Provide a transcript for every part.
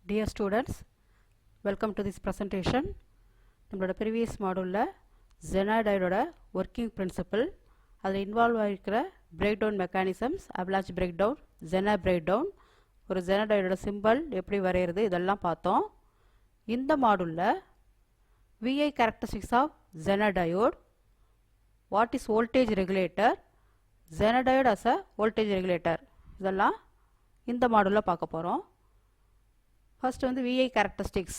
Dear students, welcome to this presentation. நம்மளோட previous module Zener diode working principle அதில் involve ஆகிருக்கிற breakdown mechanisms, avalanche breakdown, Zener breakdown, ஒரு Zener diode symbol எப்படி வரையிறது இதெல்லாம் பார்த்தோம். இந்த மாடூல்ல VI characteristics of Zener diode, what is voltage regulator, Zener diode as a voltage regulator இதெல்லாம் இந்த மாடூல்ல பார்க்க போறோம். First வந்து VI characteristics.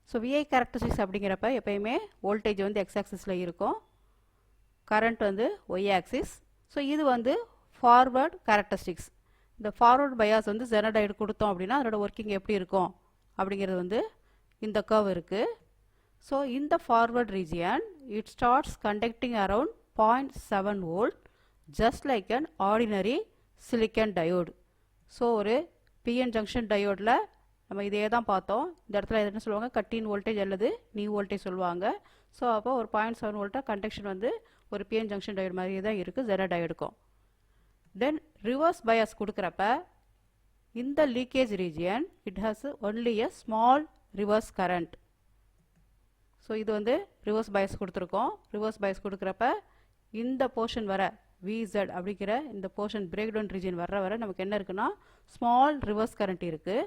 So VI characteristics அப்படிங்கிறப்ப எப்பயுமே voltage வந்து x axisல இருக்கும், current வந்து y axis. So இது வந்து forward characteristics. இந்த forward bias வந்து Zener diode கொடுத்தோம் அப்படின்னா அதோட working எப்படி இருக்கும் அப்படிங்கிறது வந்து இந்த curve இருக்கு. So இந்த forward region it starts conducting around 0.7 volt just like an ordinary silicon diode. So ஒரு PN junction diode நம்ம இதே தான் பார்த்தோம். இந்த இடத்துல என்ன சொல்லுவாங்க, கட்-இன் வோல்டேஜ் அல்லது நியூ வோல்டேஜ் சொல்லுவாங்க. ஸோ அப்போ ஒரு 0.7 வோல்ட்டாக கண்டக்ஷன் வந்து ஒரு பிஎன் ஜங்ஷன் டயோடு மாதிரி தான் இருக்குது Zener டயோடுக்கும். தென் ரிவர்ஸ் பயாஸ் கொடுக்குறப்ப இந்த leakage region it has only a small reverse current. So இது வந்து ரிவர்ஸ் பயாஸ் கொடுத்துருக்கோம். ரிவர்ஸ் பயாஸ் கொடுக்குறப்ப இந்த போர்ஷன் வர VZ அப்படிங்கிற இந்த போர்ஷன் பிரேக் டவுன் ரீஜியன் வர நமக்கு என்ன இருக்குன்னா ஸ்மால் ரிவர்ஸ் கரண்ட் இருக்குது.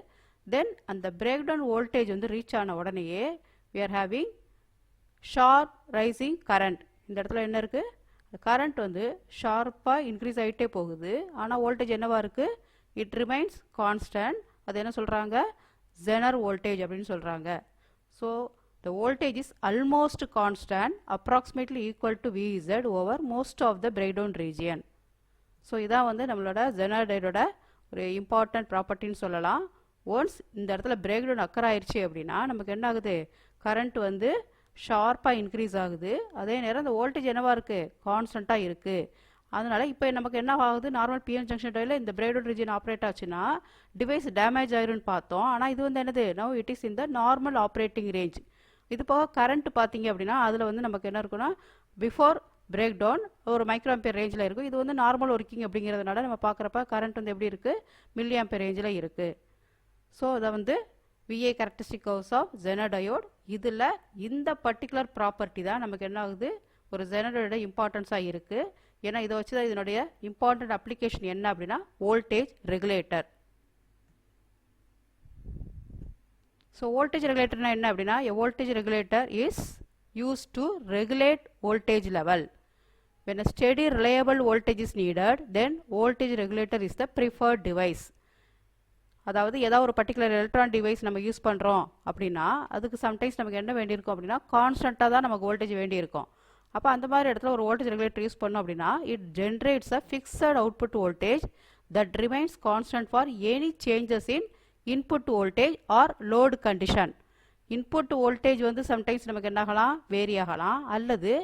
Then அந்த breakdown voltage வந்து ரீச் ஆன உடனேயே we are having sharp rising current. இந்த இடத்துல என்ன இருக்கு, current வந்து ஷார்ப்பா இன்க்ரீஸ் ஆகிட்டே போகுது. ஆனால் வோல்டேஜ் என்னவா இருக்கு, இட் ரிமைன்ஸ் கான்ஸ்டன்ட். அது என்ன சொல்றாங்க, Zener voltage அப்படின்னு சொல்றாங்க. So the voltage is almost constant, approximately equal to VZ over most of the breakdown region. So இதான் வந்து நம்மளோட Zener diode ஒரு இம்பார்ட்டன்ட் ப்ராப்பர்ட்டின்னு சொல்லலாம். ஒன்ஸ் இந்த இடத்துல பிரேக் டவுன் அக்கர் ஆயிடுச்சு அப்படின்னா நமக்கு என்ன ஆகுது, கரண்ட் வந்து ஷார்ப்பாக இன்க்ரீஸ் ஆகுது. அதே நேரம் இந்த வோல்டேஜ் என்னவா இருக்குது, கான்ஸ்டண்ட்டாக இருக்குது. அதனால இப்போ நமக்கு என்ன ஆகுது, நார்மல் பிஎன் ஜங்ஷன் டயோடில் இந்த பிரேக் டவுன் ரீஜன் ஆப்ரேட் ஆச்சுன்னா டிவைஸ் டேமேஜ் ஆயிரும்னு பார்த்தோம். ஆனால் இது வந்து என்னது, நவ் இட் இஸ் இந்த நார்மல் ஆப்ரேட்டிங் ரேஞ்ச். இது போக கரண்ட் பார்த்தீங்க அப்படின்னா அதில் வந்து நமக்கு என்ன இருக்குன்னா பிஃபோர் பிரேக் டவுன் ஒரு மைக்ரோஆம்பியர் ரேஞ்சில் இருக்கும். இது வந்து நார்மல் ஒர்க்கிங் அப்படிங்கிறதுனால நம்ம பார்க்குறப்ப கரண்ட் வந்து எப்படி இருக்குது, மில்லி ஆம்பியர் ரேஞ்சில் இருக்குது. ஸோ அதை வந்து VI characteristic curves of Zener diode. இதில் இந்த பர்டிகுலர் ப்ராப்பர்ட்டி தான் நமக்கு என்ன ஆகுது, ஒரு Zener diode இம்பார்ட்டன்ஸாக இருக்குது. ஏன்னா இதை வச்சு தான் இதனுடைய இம்பார்ட்டன்ட் அப்ளிகேஷன் என்ன அப்படின்னா வோல்டேஜ் ரெகுலேட்டர். ஸோ வோல்டேஜ் ரெகுலேட்டர்னா என்ன அப்படின்னா, a voltage regulator is used to regulate voltage level. When a steady reliable voltage is needed, then voltage regulator is the preferred device. அதாவது ஏதாவது ஒரு பர்டிகுலர் எலக்ட்ரான் டிவைஸ் நம்ம use பண்ணுறோம் அப்படின்னா அதுக்கு sometimes நமக்கு என்ன வேண்டியிருக்கும் அப்படின்னா கான்ஸ்டண்ட்டாக தான் நமக்கு வோல்டேஜ் வேண்டியிருக்கும். அப்போ அந்த மாதிரி இடத்துல ஒரு வோல்டேஜ் ரெகுலேட்டர் யூஸ் பண்ணோம் அப்படின்னா it generates a fixed output voltage that remains constant for any changes in input voltage or load condition. Input voltage வந்து சம்டைம்ஸ் நமக்கு என்ன ஆகலாம், வேரி ஆகலாம். அல்லது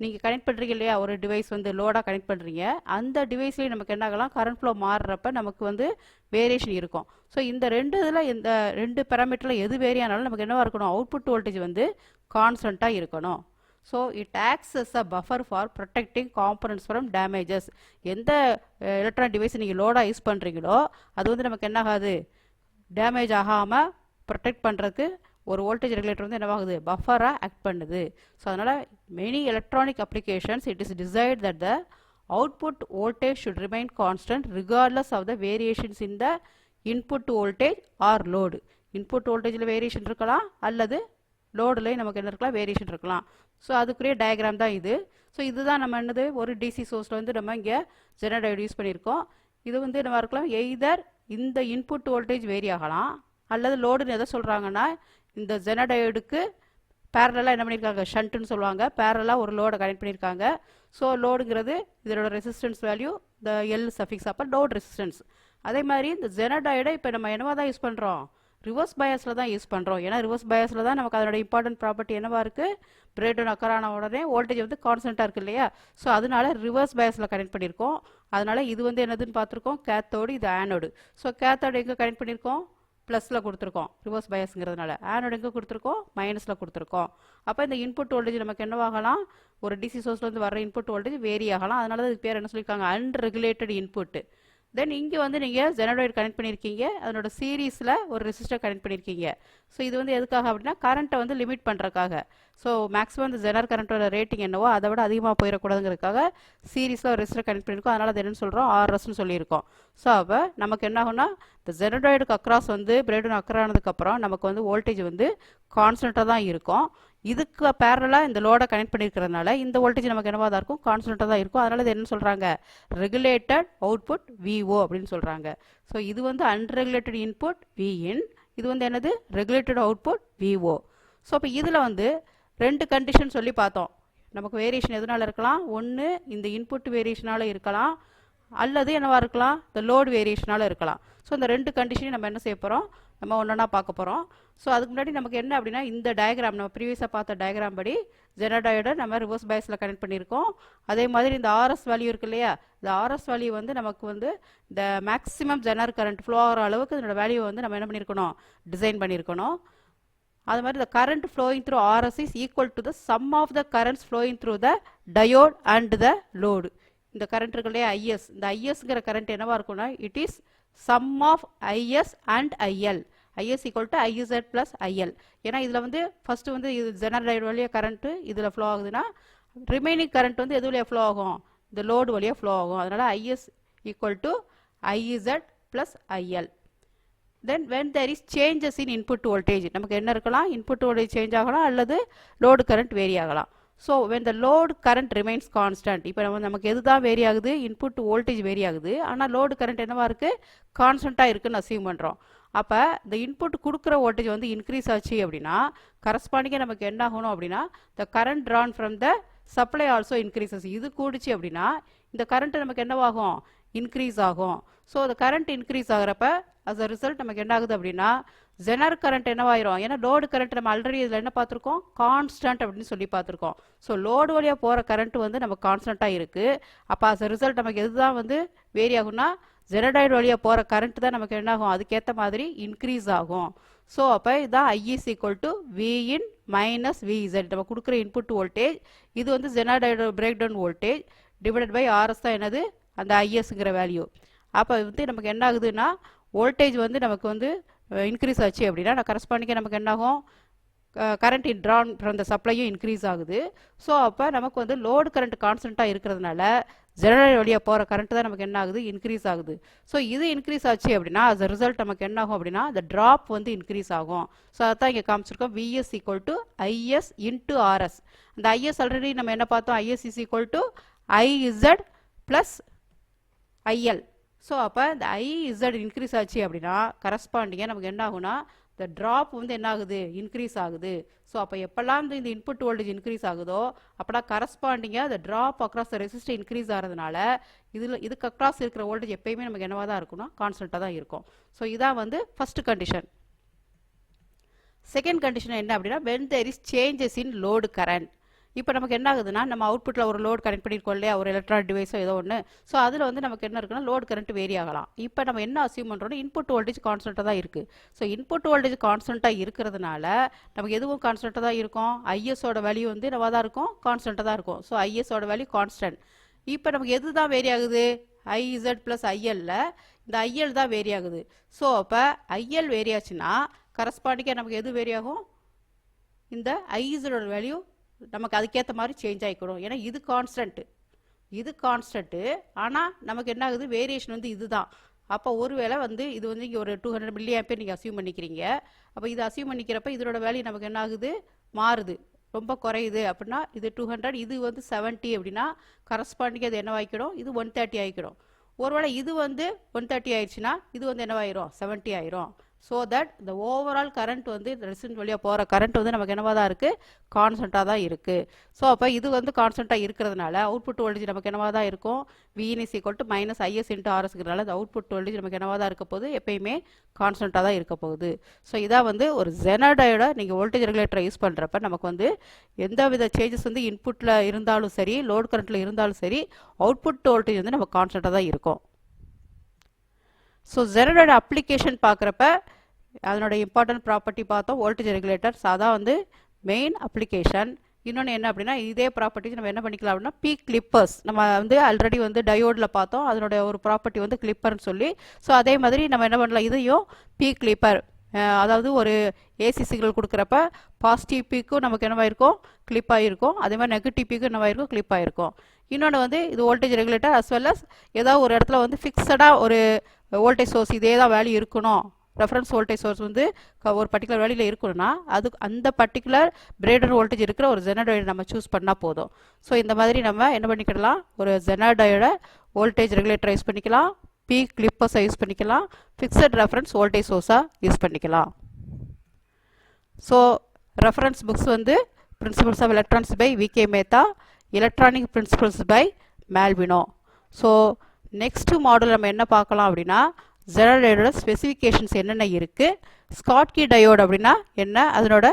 நீங்கள் கனெக்ட் பண்ணுறீங்க இல்லையா, ஒரு டிவைஸ் வந்து லோடாக கனெக்ட் பண்ணுறீங்க, அந்த டிவைஸ்லேயே நமக்கு என்ன ஆகலாம், கரண்ட் ஃப்ளோ மாறுறப்ப நமக்கு வந்து வேரியேஷன் இருக்கும். ஸோ இந்த ரெண்டு இதில் இந்த ரெண்டு பேராமீட்டரில் எது வேரி ஆனாலும் நமக்கு என்னவா இருக்கணும், அவுட்புட் வோல்டேஜ் வந்து கான்ஸ்டண்ட்டாக இருக்கணும். So it acts as a buffer for protecting components from damages. எந்த எலக்ட்ரானிக் டிவைஸ் நீங்கள் லோடாக யூஸ் பண்ணுறீங்களோ அது வந்து நமக்கு என்ன ஆகாது, டேமேஜ் ஆகாமல் ப்ரொடெக்ட் பண்ணுறதுக்கு ஒரு வோல்டேஜ் ரெகுலேட்டர் வந்து என்னவாகுது, பஃபராக ஆக்ட் பண்ணுது. ஸோ அதனால் many electronic applications it is desired that the output voltage should remain constant regardless of the variations in the input voltage or load. Input வோல்டேஜில் வேரியேஷன் இருக்கலாம் அல்லது லோடில் நமக்கு என்ன இருக்கலாம், வேரியேஷன் இருக்கலாம். ஸோ அதுக்குரிய டயக்ராம் தான் இது. ஸோ இதுதான் நம்ம என்னது, ஒரு டிசி சோர்ஸில் வந்து நம்ம இங்கே Zener diode யூஸ் பண்ணியிருக்கோம். இது வந்து நம்ம இருக்கலாம் எய்தர் இந்த இன்புட் வோல்டேஜ் வேரி ஆகலாம் அல்லது லோடுன்னு எதை சொல்கிறாங்கன்னா இந்த Zener diodeக்கு பேரலாக என்ன பண்ணியிருக்காங்க, ஷண்ட்டுன்னு சொல்லுவாங்க, பேரலாக ஒரு லோடை கனெக்ட் பண்ணியிருக்காங்க. ஸோ லோடுங்கிறது இதனோட ரெசிஸ்டன்ஸ் வேல்யூ இந்த எல் சஃபிக்ஸ், அப்போ லோட் ரெசிஸ்டன்ஸ். அதே மாதிரி இந்த Zener diode இப்போ நம்ம என்னவா தான் யூஸ் பண்ணுறோம், ரிவர்ஸ் பயாஸில் தான் யூஸ் பண்ணுறோம். ஏன்னா ரிவர்ஸ் பயாஸில் தான் நமக்கு அதோட இம்பார்ட்டன்ட் ப்ராப்பர்ட்டி என்னவா இருக்குது, பிரேக் டவுன் அக்கர் ஆன உடனே வோல்டேஜ் வந்து கான்ஸ்டண்ட்டாக இருக்குது இல்லையா. ஸோ அதனால ரிவர்ஸ் பயாஸில் கனெக்ட் பண்ணியிருக்கோம். அதனால இது வந்து என்னதுன்னு பார்த்துருக்கோம், கேத்தோடு, இது ஆனோடு. ஸோ கேத்தோடு எங்கே கனெக்ட் பண்ணியிருக்கோம், ப்ளஸில் கொடுத்துருக்கோம் ரிவர்ஸ் பயாஸுங்கிறதுனால. ஆனோடு எங்கே கொடுத்துருக்கோம், மைனஸில் கொடுத்துருக்கோம். அப்போ இந்த இன்புட் வோல்டேஜ் நமக்கு என்னவாகலாம், ஒரு டிசி சோர்ஸ்லேருந்து வர இன்புட் வோல்டேஜ் வேரி ஆகலாம். அதனால தான் இதுக்கு பேர் என்ன சொல்லியிருக்காங்க, அன்ரெகுலேட்டட் இன்புட். தென் இங்கே வந்து நீங்கள் ஜெனரேட் கனெக்ட் பண்ணியிருக்கீங்க, அதனோட சீரீஸில் ஒரு ரெசிஸ்டர் கனெக்ட் பண்ணியிருக்கீங்க. ஸோ இது வந்து எதுக்காக அப்படின்னா கரண்ட்டை வந்து லிமிட் பண்ணுறதுக்காக. ஸோ மேக்ஸிமம் இந்த ஜெனர் கரண்ட்டோட ரேட்டிங் என்னவோ அதை விட அதிகமாக போயிடக்கூடாதுங்கிறதுக்காக சீரீஸில் ஒரு ரெசிஸ்டர் கனெக்ட் பண்ணியிருக்கோம். அதனால் அது என்னென்னு சொல்கிறோம், ஆர்எஸ்ன்னு சொல்லியிருக்கோம். ஸோ அப்போ நமக்கு என்ன ஆகும்னா இந்த ஜெனரேடுக்கு அக்ராஸ் வந்து பிரைடோன் அக்கர் ஆனதுக்கப்புறம் நமக்கு வந்து வோல்டேஜ் வந்து கான்ஸ்டண்ட்டாக தான் இருக்கும். இதுக்கு பேரலாக இந்த லோடை கனெக்ட் பண்ணியிருக்கிறதுனால இந்த வோல்டேஜ் நமக்கு என்னவாக தான் இருக்கும், கான்ஸ்டண்ட்டாக தான் இருக்கும். அதனால் இது என்ன சொல்கிறாங்க, ரெகுலேட்டட் அவுட்புட் விஓ அப்படின்னு சொல்கிறாங்க. ஸோ இது வந்து அன்ரெகுலேட்டட் இன்புட் விஇன், இது வந்து என்னது ரெகுலேட்டட் அவுட்புட் விஓ. ஸோ அப்போ இதில் வந்து ரெண்டு கண்டிஷன் சொல்லி பார்த்தோம். நமக்கு வேரியேஷன் எதனால இருக்கலாம், ஒன்று இந்த இன்புட் வேரியேஷனால் இருக்கலாம், அல்லது என்னவா இருக்கலாம், இந்த லோடு வேரியேஷனால் இருக்கலாம். ஸோ இந்த ரெண்டு கண்டிஷனையும் நம்ம என்ன செய்ய போகிறோம், நம்ம ஒன்றா பார்க்க போகிறோம். ஸோ அதுக்கு முன்னாடி நமக்கு என்ன அப்படின்னா இந்த டயக்ராம் நம்ம ப்ரீவியஸாக பார்த்த டயக்ராம் படி ஜெனரேட்டரை நம்ம ரிவர்ஸ் பயாஸில் கனெக்ட் பண்ணியிருக்கோம். அதே மாதிரி இந்த ஆர்எஸ் வேல்யூ இருக்கு இல்லையா, இந்த ஆர்எஸ் வேல்யூ வந்து நமக்கு வந்து இந்த மேக்ஸிமம் ஜெனர் கரண்ட் ஃப்ளோ ஆகிற அளவுக்கு இதோட வேல்யூ வந்து நம்ம என்ன பண்ணியிருக்கணும், டிசைன் பண்ணியிருக்கணும். அது மாதிரி the current flowing through RS is equal to the sum of the currents flowing through the diode and the load. இந்த கரண்ட் இருக்கு இல்லையா IS, இந்த ISங்கிற கரண்ட் என்னவா இருக்கும்னா it is sum of IS and IL. IS equal to IZ plus IL. ஏன்னா இதில் வந்து first வந்து இது ஜெனரேட்டர் வழியாக கரண்ட்டு இதில் ஃப்ளோ ஆகுதுன்னா ரிமைனிங் கரண்ட் வந்து எது வழியாக ஃப்ளோ ஆகும், இந்த லோடு வழியாக ஃப்ளோ ஆகும். அதனால் IS equal to IZ plus IL. Then when there is changes in input voltage, நமக்கு என்ன இருக்கலாம், input voltage change ஆகலாம் அல்லது load current vary ஆகலாம். So when the load current remains constant, இப்போ நமக்கு எதுதான் வேரி ஆகுது, input voltage வேரி ஆகுது, ஆனால் load current என்னவா இருக்கு, கான்ஸ்டண்ட்டாக இருக்குன்னு அசியூம் பண்ணுறோம். அப்போ இந்த இன்புட் கொடுக்குற வோல்டேஜ் வந்து இன்க்ரீஸ் ஆச்சு அப்படின்னா கரஸ்பாண்டிங்காக நமக்கு என்ன ஆகணும் அப்படின்னா the current drawn from the supply also increases. இது கூடிச்சு அப்படின்னா இந்த கரண்ட் நமக்கு என்னவாகும், இன்க்ரீஸ் ஆகும். ஸோ அந்த கரண்ட் இன்க்ரீஸ் ஆகிறப்ப as a result நமக்கு என்ன ஆகுது அப்படின்னா ஜெனர் கரண்ட் என்னவாயிரும், ஏன்னா லோடு கரண்ட் நம்ம ஆல்ரெடி இதில் என்ன பார்த்துருக்கோம், கான்ஸ்டன்ட் அப்படின்னு சொல்லி பார்த்துருக்கோம். ஸோ லோடு வழியாக போகிற கரண்ட் வந்து நம்ம கான்ஸ்டண்ட்டாக இருக்குது. அப்போ as a result நமக்கு எதுதான் வந்து வேரி ஆகும்னா ஜெனரேட்டர் வழியாக போகிற கரண்ட் தான் நமக்கு என்ன ஆகும், அதுக்கேற்ற மாதிரி இன்க்ரீஸ் ஆகும். ஸோ அப்போ இதுதான் I is equal to V in minus VZ, நம்ம கொடுக்குற இன்புட் வோல்டேஜ், இது வந்து generator break down voltage divided by RS தான் என்னது அந்த ஐஎஸ்ங்கிற வேல்யூ. அப்போ வந்து நமக்கு என்ன ஆகுதுன்னா வோல்டேஜ் வந்து நமக்கு வந்து இன்க்ரீஸ் ஆச்சு அப்படின்னா கரஸ்பாண்டிங்காக நமக்கு என்ன ஆகும், கரண்ட் ட்ரான் ஃப்ரம் த சப்ளையும் இன்க்ரீஸ் ஆகுது. ஸோ அப்போ நமக்கு வந்து லோடு கரண்ட் கான்ஸ்டண்ட்டாக இருக்கிறதுனால ஜெனரேட்டர் வழியாக போகிற கரண்ட் தான் நமக்கு என்ன ஆகுது, இன்க்ரீஸ் ஆகுது. ஸோ இது இன்க்ரீஸ் ஆச்சு அப்படின்னா as a result நமக்கு என்ன ஆகும் அப்படின்னா the ட்ராப் வந்து இன்க்ரீஸ் ஆகும். ஸோ அதான் இங்கே காமிச்சிருக்கோம் VS equal to IS into RS. அந்த IS ஆல்ரெடி நம்ம என்ன பார்த்தோம், IS is equal to IZ plus IL. So அப்போ இந்த IZ இன்க்ரீஸ் ஆச்சு அப்படின்னா கரஸ்பாண்டிங்காக நமக்கு என்ன ஆகும்னா இந்த ட்ராப் வந்து என்ன ஆகுது, இன்க்ரீஸ் ஆகுது. ஸோ அப்போ எப்போல்லாம் இந்த இன்புட் வோல்டேஜ் இன்க்ரீஸ் ஆகுதோ அப்போனா கரஸ்பாண்டிங்காக இந்த drop across the resistor increase ஆகிறதுனால இதுக்கு அக்ராஸ் இருக்கிற வோல்டேஜ் எப்பயுமே நமக்கு என்னவாக தான் இருக்கும்னா கான்ஸ்டண்ட்டாக தான் இருக்கும். ஸோ இதான் வந்து ஃபர்ஸ்ட் கண்டிஷன். செகண்ட் கண்டிஷன் என்ன அப்படின்னா when there is changes in load current. இப்போ நமக்கு என்ன ஆகுதுன்னா நம்ம அவுட்புட்டில் ஒரு லோட் கனெக்ட் பண்ணியிருக்கோம் இல்லையா, ஒரு எலக்ட்ரானிக் டிவைஸோ ஏதோ ஒன்று. ஸோ அதில் வந்து நமக்கு என்ன இருக்குன்னா லோட் கரண்ட் வேரி ஆகலாம். இப்போ நம்ம என்ன அசியூம் பண்ணுறோம்னா இன்புட் வோல்டேஜ் கான்ஸ்டண்ட்டாக தான் இருக்குது. ஸோ இன்புட் வோல்டேஜ் கான்ஸ்டண்ட்டாக இருக்கிறதுனால நமக்கு எதுவும் கான்ஸ்டண்ட்டாக தான் இருக்கும், ஐஎஸோட வேல்யூ வந்து என்னவாக தான் இருக்கும், கான்ஸ்டண்ட்டாக தான் இருக்கும். ஸோ ஐஎஸோட வேல்யூ கான்ஸ்டன்ட். இப்போ நமக்கு எது தான் வேரி ஆகுது, IZ ப்ளஸ் ILல இந்த IL தான் வேரி ஆகுது. ஸோ அப்போ IL வேரி ஆச்சுன்னா கரஸ்பாண்டிங்காக நமக்கு எது வேரி ஆகும், இந்த IZோட வேல்யூ நமக்கு அதுக்கேற்ற மாதிரி சேஞ்ச் ஆகிக்கணும். ஏன்னா இது கான்ஸ்டன்ட்டு, இது கான்ஸ்டன்ட்டு, ஆனால் நமக்கு என்ன ஆகுது, வேரியேஷன் வந்து இதுதான். அப்போ ஒருவேளை வந்து இது வந்து இங்கே ஒரு 200 மில்லி ஆம்பியர் நீங்கள் அசியூம் பண்ணிக்கிறீங்க. அப்போ இது அசியூம் பண்ணிக்கிறப்ப இதோட வேல்யூ நமக்கு என்ன ஆகுது, மாறுது, ரொம்ப குறையுது. அப்படின்னா இது 200, இது வந்து 70 அப்படின்னா கரஸ்பாண்டிங் அது என்ன ஆகிக்கணும், இது 130 ஆகிக்கணும். ஒருவேளை இது வந்து 130 ஆயிடுச்சுன்னா இது வந்து என்னவாயிரும், 70 ஆயிரும். ஸோ தட் இந்த ஓவரால் கரண்ட் வந்து ரெசிஸ்டன்ஸ் வழியாக போகிற கரண்ட் வந்து நமக்கு என்னவாக தான் இருக்குது, கான்ஸ்டண்ட்டாக தான் இருக்குது. ஸோ அப்போ இது வந்து கான்ஸ்டண்ட்டாக இருக்கிறதுனால அவுட்புட் வோல்டேஜ் நமக்கு என்னவாக தான் இருக்கும், VN is equal to minus IS into RSங்கிறதுனால இந்த அவுட்புட் வோல்டேஜ் நமக்கு என்னவாக தான் இருக்க போகுது, எப்பயுமே கான்ஸ்டண்ட்டாக தான் இருக்க போகுது. ஸோ இதான் வந்து ஒரு ஜெனரேட்டரோட நீங்கள் வோல்டேஜ் ரெகுலேட்டரை யூஸ் பண்ணுறப்ப நமக்கு வந்து எந்த வித சேஞ்சஸ் வந்து இன்புட்டில் இருந்தாலும் சரி, லோட் கரண்ட்டில் இருந்தாலும் சரி, அவுட்புட் வோல்டேஜ் வந்து நமக்கு கான்ஸ்டண்ட்டாக தான் இருக்கும். ஸோ ஜெனரேட்டர் அப்ளிகேஷன் பார்க்குறப்ப அதனோட இம்பார்ட்டன்ட் ப்ராப்பர்ட்டி பார்த்தோம், வோல்டேஜ் ரெகுலேட்டர்ஸ். அதான் வந்து மெயின் அப்ளிகேஷன். இன்னொன்று என்ன அப்படின்னா இதே ப்ராப்பர்ட்டிஸ் நம்ம என்ன பண்ணிக்கலாம் அப்படின்னா பி கிளிப்பர்ஸ் நம்ம வந்து ஆல்ரெடி வந்து டயோடில் பார்த்தோம் அதனுடைய ஒரு ப்ராப்பர்ட்டி வந்து கிளிப்பர்னு சொல்லி. ஸோ அதே மாதிரி நம்ம என்ன பண்ணலாம் இதையும் பி கிளிப்பர் அதாவது ஒரு ஏசி சிக்னல் கொடுக்குறப்ப பாசிட்டிவ் பீக்கும் நமக்கு என்னவாயிருக்கும் கிளிப் ஆகிருக்கும், அதே மாதிரி நெகட்டிவ் பீக்கும் என்னவாயிருக்கும் கிளிப் ஆகிருக்கும். இன்னொன்று வந்து இது voltage regulator as well as ஏதாவது ஒரு இடத்துல வந்து ஃபிக்ஸடாக ஒரு வோல்டேஜ் சோர்ஸ் இதே தான் வேல்யூ இருக்கணும், ரெஃபரன்ஸ் வோல்டேஜ் சோர்ஸ் வந்து ஒரு பர்டிகுலர் வேல்யூவில் இருக்கணும்னா அது அந்த பர்டிகுலர் பிரேடர் வோல்டேஜ் இருக்கிற ஒரு ஜெனடோய்டு நம்ம சூஸ் பண்ணால் போதும். ஸோ இந்த மாதிரி நம்ம என்ன பண்ணிக்கிடலாம், ஒரு ஜெனடோயோட வோல்டேஜ் ரெகுலேட்டரை யூஸ் பண்ணிக்கலாம், பி கிளிப்பர்ஸை யூஸ் பண்ணிக்கலாம், ஃபிக்ஸட் ரெஃபரன்ஸ் வோல்டேஜ் சோர்ஸாக யூஸ் பண்ணிக்கலாம். ஸோ ரெஃபரன்ஸ் புக்ஸ் வந்து principles of electronics by V K Mehta, electronic principles by Malvino. So next model நம்ம என்ன பார்க்கலாம் அப்படின்னா ஜெனரேட்டரோட ஸ்பெசிஃபிகேஷன்ஸ் என்னென்ன இருக்குது, ஸ்காட்கி டயோடு அப்படின்னா என்ன, அதனோட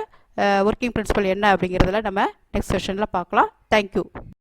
ஒர்க்கிங் பிரின்சிபல் என்ன அப்படிங்கிறதுல நம்ம நெக்ஸ்ட் செஷனில் பார்க்கலாம். தேங்க்யூ.